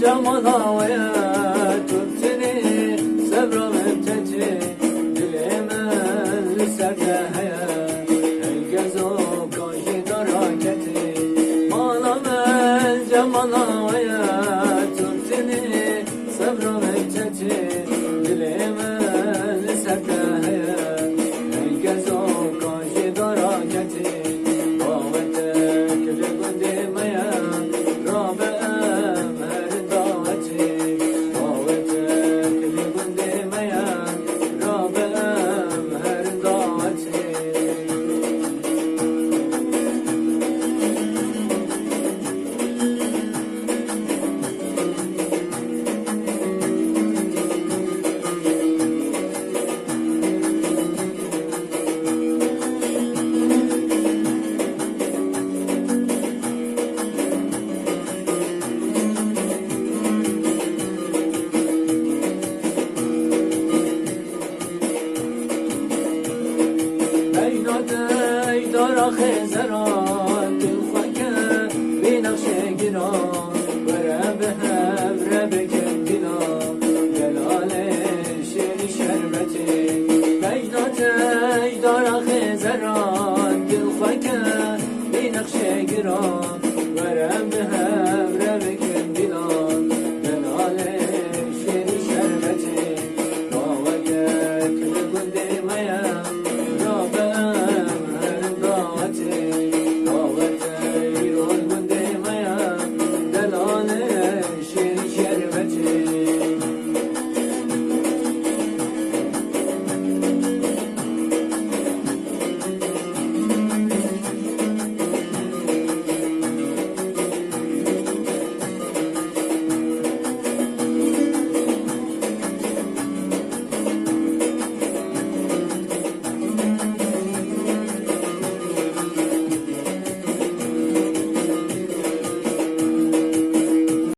جمالا ويا تبتني صبر مبتجي دلم لسرتهيا الجزو كوشي دراكتي مالا من جمالا ويا تبتني صبر مبتجي دلم لسرتهيا الجزو كوشي دراكتي باوتك لقدي ميا رابع دارا خزران دل خاکه بینقش گیران وره به هبره بکن دینا جلال شیری شربتی بیداته دارا خزران دل خاکه بینقش گیران وره به هبره بکن